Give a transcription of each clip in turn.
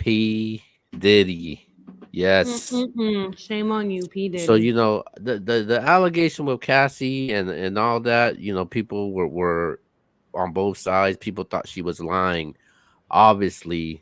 P. Diddy. Yes. Mm-mm-mm. Shame on you, P. So Diddy. the allegation with Cassie and all that, people were on both sides. People thought she was lying. Obviously,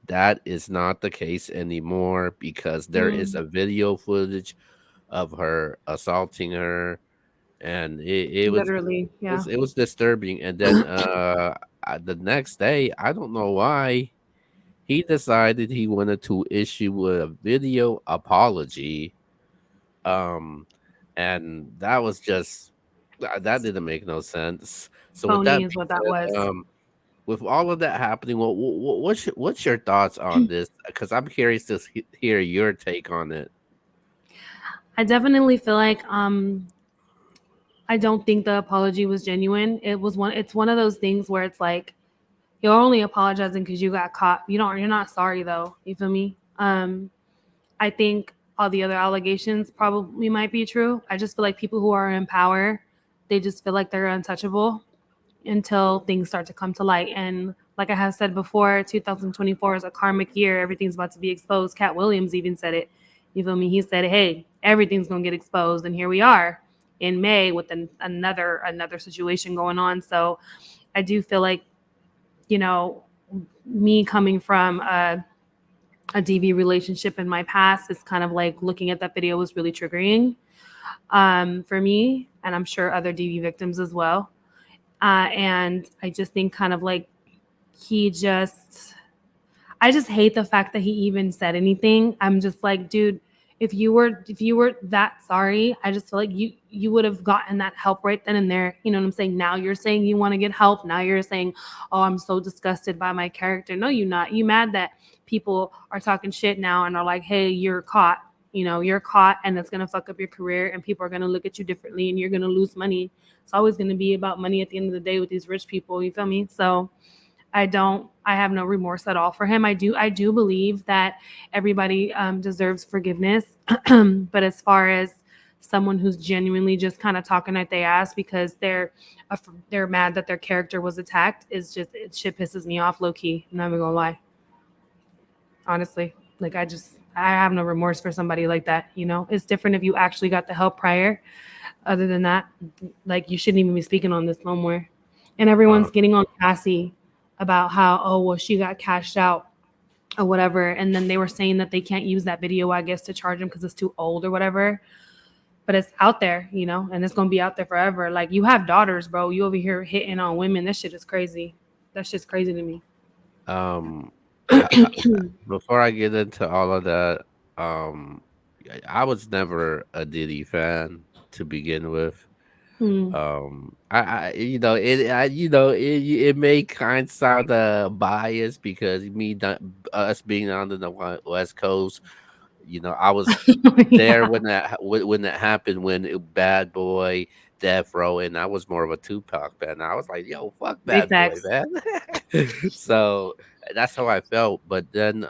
that is not the case anymore because there is Mm, a video footage of her assaulting her, and literally, yeah. it was disturbing. And then the next day, I don't know why he decided he wanted to issue a video apology. Um, and that was just that didn't make no sense. So with Phony that is being what that said, was. with all of that happening, what's your thoughts on this? Because I'm curious to hear your take on it. I definitely feel like I don't think the apology was genuine. It's one of those things where it's like you're only apologizing because you got caught. You're not sorry though. You feel me? I think all the other allegations probably might be true. I just feel like people who are in power, they just feel like they're untouchable until things start to come to light. And like I have said before, 2024 is a karmic year. Everything's about to be exposed. Cat Williams even said it. You feel me? He said, "Hey, everything's gonna get exposed," and here we are in May with another situation going on. So I do feel like you know me coming from a DV relationship in my past is kind of like looking at that video was really triggering for me, and I'm sure other DV victims as well. And I just think kind of like he just I just hate the fact that he even said anything. I'm just like, dude, if you were that sorry, I just feel like you would have gotten that help right then and there. You know what I'm saying? Now you're saying you want to get help. Now you're saying, "Oh, I'm so disgusted by my character." No, you're not. You mad that people are talking shit now and are like, "Hey, you're caught." You're caught and that's going to fuck up your career and people are going to look at you differently and you're going to lose money. It's always going to be about money at the end of the day with these rich people, you feel me? So I have no remorse at all for him. I do believe that everybody deserves forgiveness. But as far as someone who's genuinely just kind of talking at their ass because they're mad that their character was attacked is just it shit pisses me off low key. I'm not even gonna lie, honestly. Like I have no remorse for somebody like that. It's different if you actually got the help prior. Other than that, like you shouldn't even be speaking on this no more. And everyone's Uh, getting on Cassie about how, oh well, she got cashed out or whatever, and then they were saying that they can't use that video, I guess, to charge him because it's too old or whatever. But it's out there, and it's gonna be out there forever. Like you have daughters, bro. You over here hitting on women. That shit is crazy. That shit's crazy to me. um, before I get into all of that, um, I was never a Diddy fan to begin with. Hmm. It may kind of sound biased because us being on the West Coast, I was there Yeah, when that happened Bad Boy, Death Row, and I was more of a Tupac fan. I was like, "Yo, fuck big Bad Boy, facts. man." So that's how I felt. But then,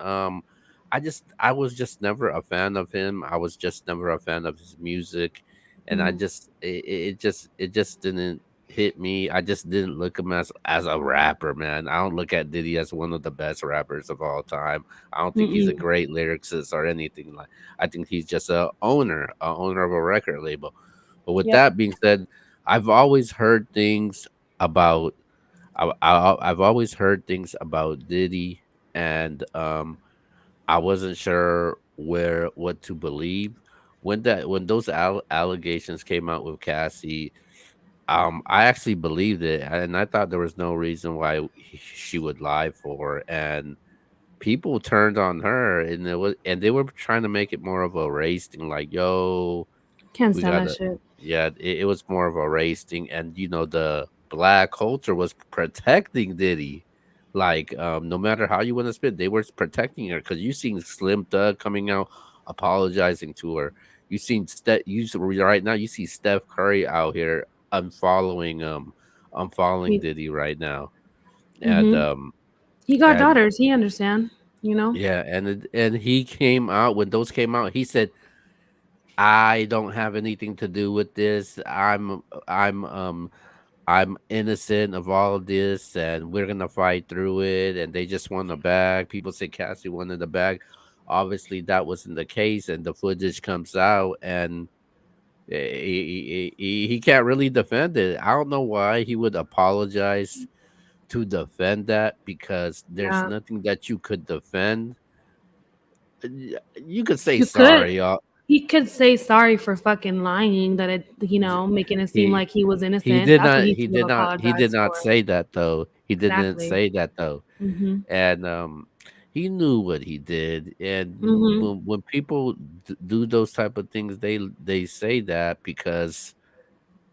I was just never a fan of him. I was just never a fan of his music, and I Hmm. just it just didn't hit me. I just didn't look him as a rapper, man. I don't look at Diddy as one of the best rappers of all time. I don't think he's a Mm-mm. great lyricist or anything like. I think he's just a owner of a record label. But with Yep. that being said, I've always heard things about I've always heard things about Diddy, and I wasn't sure where what to believe when those allegations came out with Cassie. I actually believed it, and I thought there was no reason why she would lie for. And people turned on her, and they were trying to make it more of a race thing. Like, yo, Can't we stand that gotta, shit. yeah, it was more of a race thing, and the black culture was protecting Diddy. Like, no matter how you want to spin, they were protecting her because you seen Slim Thug coming out apologizing to her. You seen right now. You see Steph Curry out here unfollowing unfollowing He, Diddy right now, and hmm he got and daughters. He understand. You know. yeah, and he came out when those came out. He said, "I don't have anything to do with this. I'm I'm innocent of all of this and we're gonna fight through it and they just won the bag. People say Cassie wanted the bag. Obviously that wasn't the case and the footage comes out and he can't really defend it. I don't know why he would apologize to defend that because there's Yeah. nothing that you could defend. You could say You could. sorry. He could say sorry for fucking lying, that it, making it seem He like he was he innocent. did That's what not he should have he did apologized not for. say that though. He didn't Exactly. say that though. Mhm. And he knew what he did. And Mhm. when people do those type of things, they say that because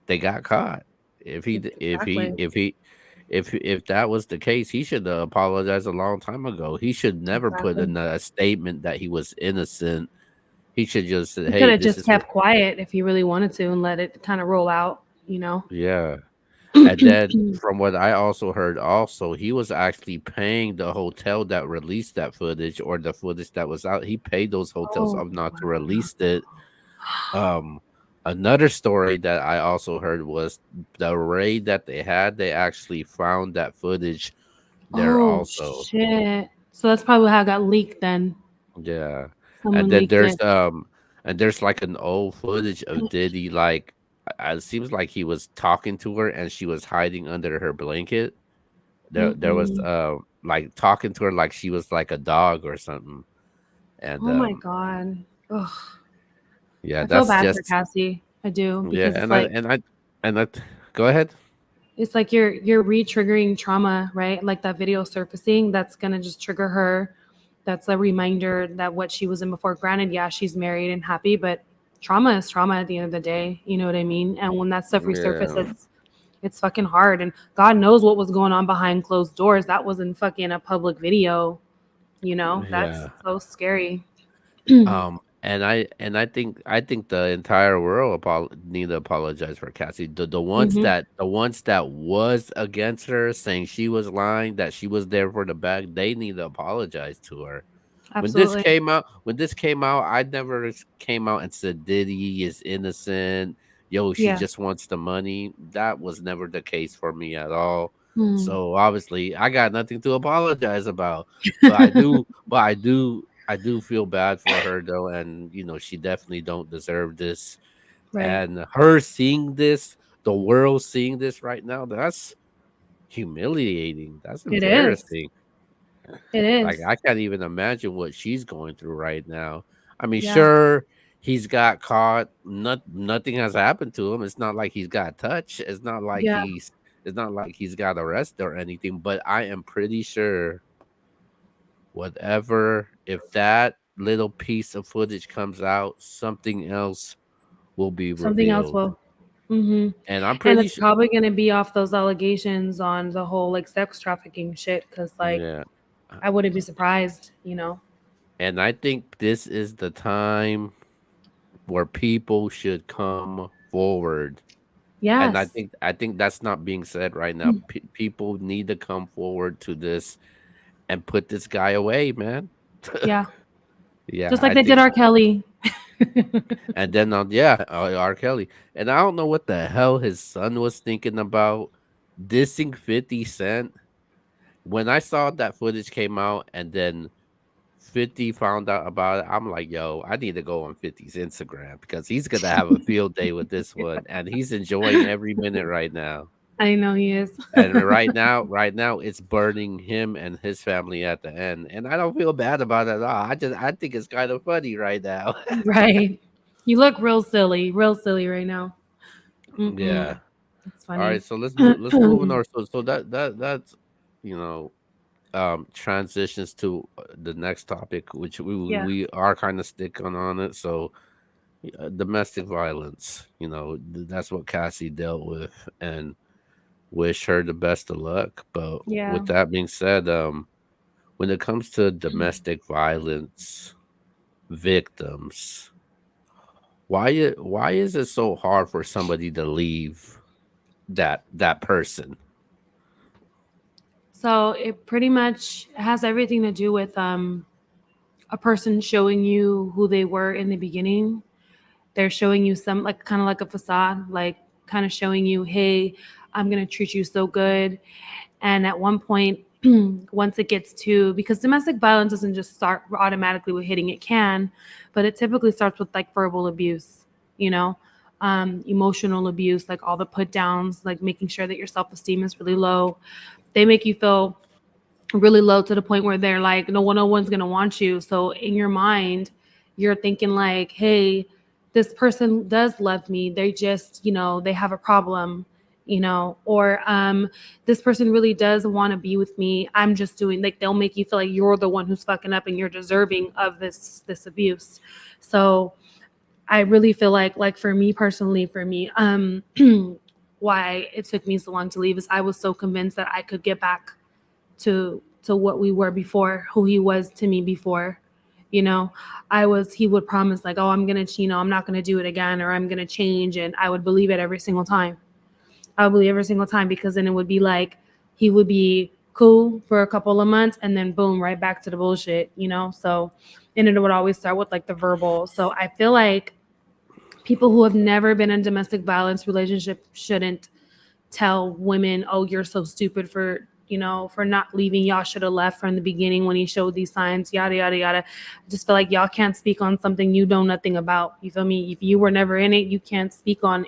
they got caught. If he d- Exactly. if that was the case, he should have apologized a long time ago. He should never put Exactly. in a statement that he was innocent. He should just say, He could "Hey, have this just is what." kept quiet if he really wanted to and let it kind of roll out. Yeah. And then from what I also heard, also he was actually paying the hotel that released that footage or the footage that was out. He paid those hotels Oh up not to wow. release it. Um, Another story that I also heard was the raid that they had. They actually found that footage there Oh also. shit. So that's probably how it got leaked then. Yeah, and Someone then leaked it. there's like an old footage of Diddy like it seems like he was talking to her and she was hiding under her blanket. There was Mm-mm. like talking to her like she was like a dog or something. And Oh my god. Ugh. yeah, I feel that's bad for just Cassie. I do, yeah, because and I go ahead. it's like you're re-triggering trauma, right? Like that video surfacing, that's gonna just trigger her. That's a reminder that what she was in before. Granted, yeah, she's married and happy, but trauma is trauma at the end of the day. You know what I mean? And when that stuff resurfaces, Yeah, it's fucking hard. And God knows what was going on behind closed doors. That wasn't fucking a public video. That's yeah. so scary. And I think the entire world need to apologize for Cassie. Hmm. The ones that was against her, saying she was lying, that she was there for the bag, they need to apologize to her. Absolutely. When this came out, I never came out and said Diddy is innocent. Yo, she Yeah. just wants the money. That was never the case for me at all. Mm. So obviously, I got nothing to apologize about. But I do feel bad for her though, and she definitely don't deserve this. Right. And her seeing this, the world seeing this right now, that's humiliating. That's It is. embarrassing. It Like, is. I can't even imagine what she's going through right now. I mean, Yeah. sure, he's got caught. Nothing has happened to him. It's not like he's got touched. Yeah. It's not like he's got arrested or anything. But I am pretty sure whatever, if that little piece of footage comes out, something else will be Something else revealed. will. Hmm. And I'm And pretty it's sure. probably going to be off those allegations on the whole like sex trafficking shit. Cause like, Yeah. I wouldn't be surprised. And I think this is the time where people should come forward. And I Yes. think I think that's not being said right now. People need to come forward to this and put this guy away, man. Yeah. Yeah, Just like I they did think. R. Kelly. And then yeah, R. Kelly, and I don't know what the hell his son was thinking about dissing 50 Cent. When I saw that footage came out, and then 50 found out about it, I'm like, yo, I need to go on 50's Instagram because he's gonna have a field day with this one, and he's enjoying every minute right now. I know he is. And right now, it's burning him and his family at the end, and I don't feel bad about it at all. I think it's kind of funny right now. Right. You look real silly right now. Mm-mm. Yeah. It's All funny. right. So let's move on. So that's you know transitions to the next topic, which Yeah. we are kind of sticking on it. So domestic violence. That's what Cassie dealt with, and wish her the best of luck. But Yeah. with that being said, when it comes to domestic violence victims, why is it so hard for somebody to leave that person? So it pretty much has everything to do with a person showing you who they were in the beginning. They're showing you some like kind of like a facade, like kind of showing you, hey, I'm going to treat you so good. And at one point, once it gets to, because domestic violence doesn't just start automatically with hitting, it can, but it typically starts with like verbal abuse, you know, emotional abuse, like all the put downs, like making sure that your self esteem is really low. They make you feel really low to the point where they're like, no one's gonna want you. So in your mind, you're thinking like, hey, this person does love me. They just, they have a problem, or this person really does want to be with me. I'm just doing, like, they'll make you feel like you're the one who's fucking up and you're deserving of this abuse. So I really feel like for me personally, for me, why it took me so long to leave is I was so convinced that I could get back to what we were before, who he was to me before. You know, he would promise like, oh, I'm gonna, I'm not gonna do it again, or I'm gonna change, and I would believe it every single time. I would believe every single time, because then it would be like he would be cool for a couple of months and then boom, right back to the bullshit. So, and it would always start with like the verbal. So I feel like people who have never been in a domestic violence relationship shouldn't tell women, oh, you're so stupid for not leaving. Y'all should have left from the beginning when he showed these signs, yada, yada, yada. I just feel like y'all can't speak on something you know nothing about. You feel me? If you were never in it, you can't speak on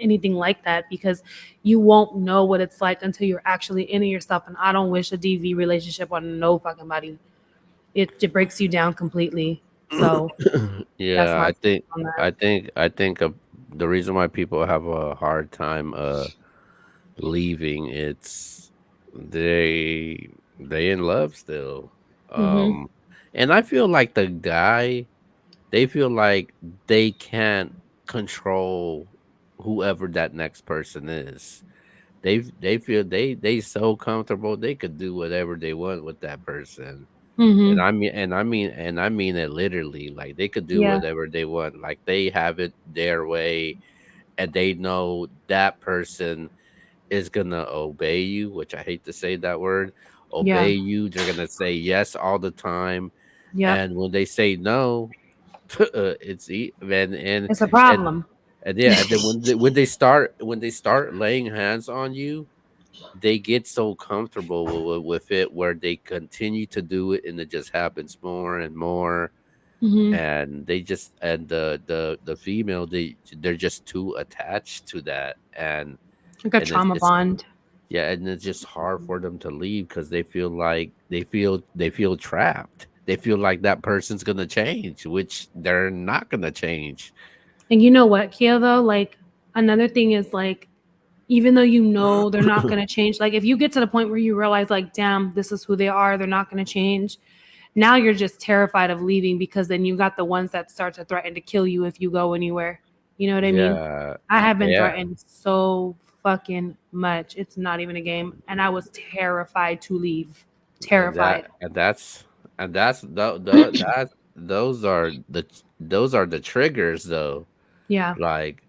anything like that, because you won't know what it's like until you're actually in it yourself. And I don't wish a DV relationship on no fucking body. It breaks you down completely. So that's Yeah, my I take think on that. I think I think the reason why people have a hard time leaving, it's they in love still. Mm-hmm. Um and I feel like the guy, they feel like they can't control whoever that next person is. They feel they so comfortable they could do whatever they want with that person. Mm-hmm. And I mean it literally. Like they could do Yeah. whatever they want. Like they have it their way, and they know that person is gonna obey you, which I hate to say that word, Yeah. obey you. They're gonna say yes all the time, Yep. and when they say no, It's a and problem. and yeah, and then when they start laying hands on you, they get so comfortable with it where they continue to do it, and it just happens more and more. Mm-hmm. And the female, they're just too attached to that, Like a and it's trauma just, bond. yeah, and it's just hard for them to leave because they feel trapped. They feel like that person's gonna change, which they're not gonna change. And you know what, Kia, though? Like, another thing is, like, even though you know they're not going to change, like, if you get to the point where you realize, like, damn, this is who they are, they're not going to change, now you're just terrified of leaving, because then you got the ones that start to threaten to kill you if you go anywhere. You know what I mean? Yeah, I have been yeah, threatened so fucking much. It's not even a game. And I was terrified to leave. and Terrified. that's that those are the triggers though. Yeah. Like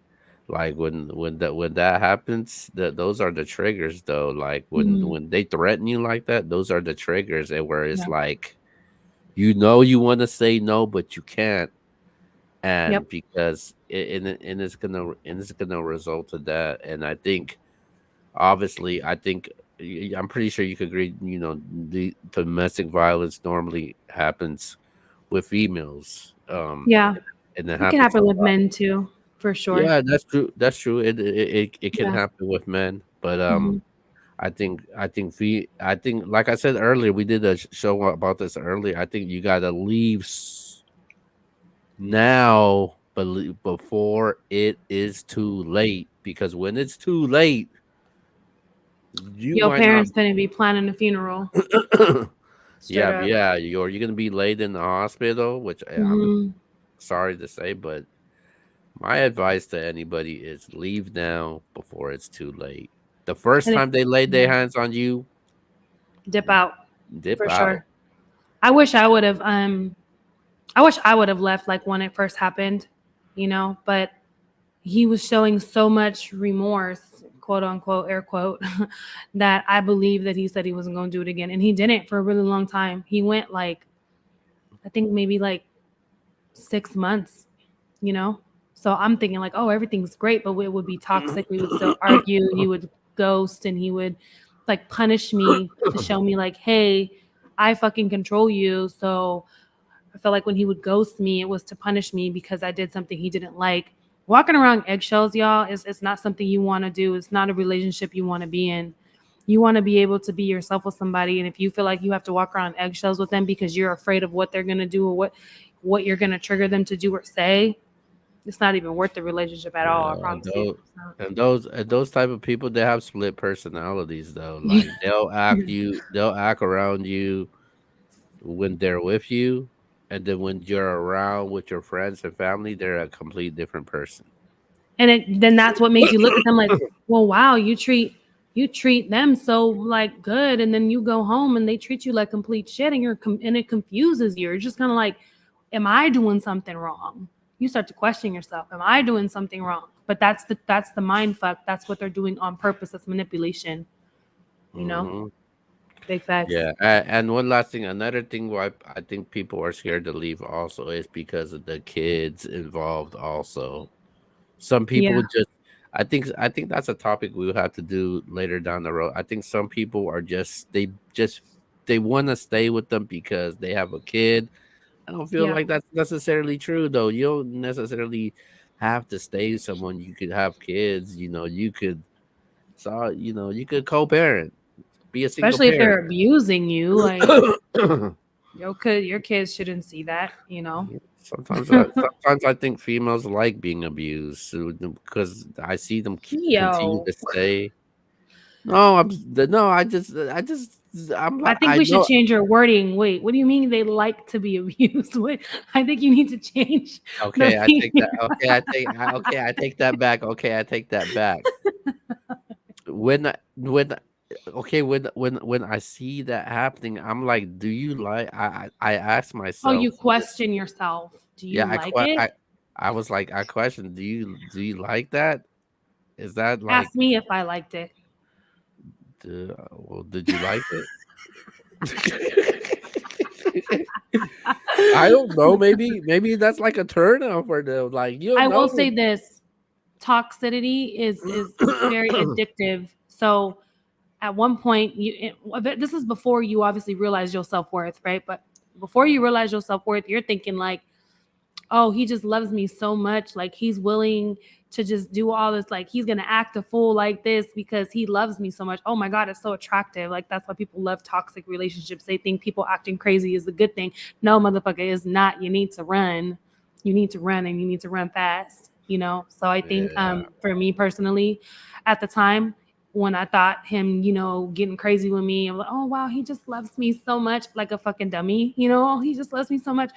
when that happens, those are the triggers though. Like when Hmm. when they threaten you like that, those are the triggers, and where it's Yeah. like, you want to say no but you can't, Yep. and because and it's gonna result to that. And I think, obviously, I'm pretty sure you could agree, the domestic violence normally happens with females, Yeah. and it It can happens a happen with lot. men too, for sure. Yeah, that's true. That's true. It can Yeah. happen with men, but Hmm. I think, like I said earlier, we did a show about this earlier. I think you gotta leave now, before it is too late, because when it's too late, you Your might not parents gonna be planning a funeral. be. Straight Yeah, up. yeah, you're gonna be laid in the hospital, which I'm Hmm. sorry to say, but my advice to anybody is leave now before it's too late. The first And it, time they laid their yeah, hands on you, dip out dip for out. sure. I wish I would have. I wish I would have left like when it first happened, But he was showing so much remorse, quote unquote, air quote, that I believe that he said he wasn't going to do it again, and he didn't for a really long time. He went like, I think maybe like 6 months, you know. So I'm thinking like, oh, everything's great, but it would be toxic. We would still argue. You would. ghost and he would like punish me to show me like, hey, I fucking control you. So I felt like when he would ghost me, it was to punish me because I did something he didn't like. Walking around eggshells, y'all, is it's not something you want to do. It's not a relationship you want to be in. You want to be able to be yourself with somebody, and if you feel like you have to walk around eggshells with them because you're afraid of what they're gonna do or what you're gonna trigger them to do or say, it's not even worth the relationship at all. I Yeah, promise you. those type of people, they have split personalities though. Like they'll act around you when they're with you, and then when you're around with your friends and family, they're a complete different person. And then that's what makes you look at them like, well, wow, you treat them so like good, and then you go home and they treat you like complete shit, and and it confuses you. You're just kind of like, am I doing something wrong? You start to question yourself. Am I doing something wrong? But that's the mind fuck. That's what they're doing on purpose. That's manipulation. You know, Hmm. big facts. Yeah, and one last thing, another thing why I think people are scared to leave also is because of the kids involved. Also, some Yeah, people just, I think that's a topic we will have to do later down the road. I think some people are just they want to stay with them because they have a kid. I don't feel yeah. like that's necessarily true though. You don't necessarily have to stay with someone. You could have kids. You could, you could co-parent, be a single Especially if parent. they're abusing you, like your kids shouldn't see that. You know. Yeah, sometimes I think females like being abused because I see them continue Yo, to stay. No, no, I'm I like, think I we should know. change your wording. Wait, what do you mean they like to be abused? What? I think you need to change the Okay, I take that. female. Okay, I take that back. Okay, I take that back. When I see that happening, I'm like, do you like? I ask Oh, myself you question yourself. Do you yeah, like it? I was like, I question, do you like that? Is that like, Ask me if I liked it. well, did you like it? I don't know. Maybe that's like a turn on for them. Like, you don't I will know. say this: toxicity is very addictive. So at one point, this is before you obviously realize your self worth, right? But before you realize your self worth, you're thinking like, oh, he just loves me so much. Like he's willing to just do all this. Like he's gonna act a fool like this because he loves me so much. Oh my god, it's so attractive. Like that's why people love toxic relationships. They think people acting crazy is a good thing. No, motherfucker, it's not. You need to run. You need to run, and you need to run fast. You know. So I think Yeah. for me personally, at the time when I thought him, getting crazy with me, I'm like, oh wow, he just loves me so much, like a fucking dummy. He just loves me so much.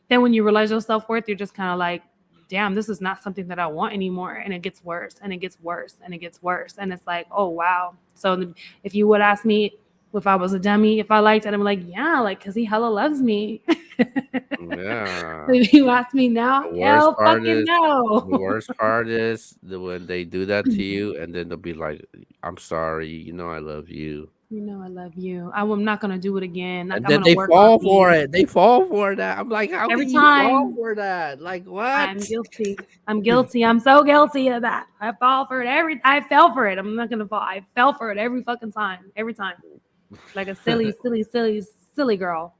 Then when you realize your self-worth, you're just kind of like, damn, this is not something that I want anymore. And it gets worse and it gets worse and it gets worse. And it's like, oh wow. So if you would ask me if I was a dummy, if I liked it, I'm like, yeah, like because he hella loves me. Yeah. If you ask me now, The worst hell part fucking is the no. worst part is when they do that to you, and then they'll be like, "I'm sorry, I love you," I love you. I'm not gonna do it again. Like and I'm then gonna they work on fall for me it. They fall for that. I'm like, how every can you fall time. for that? Like, what? I'm guilty. I'm guilty. I'm so guilty of that. I fall for it I fell for it. I'm not gonna fall. I fell for it every fucking time. Every time. Like a silly, silly, silly, silly girl.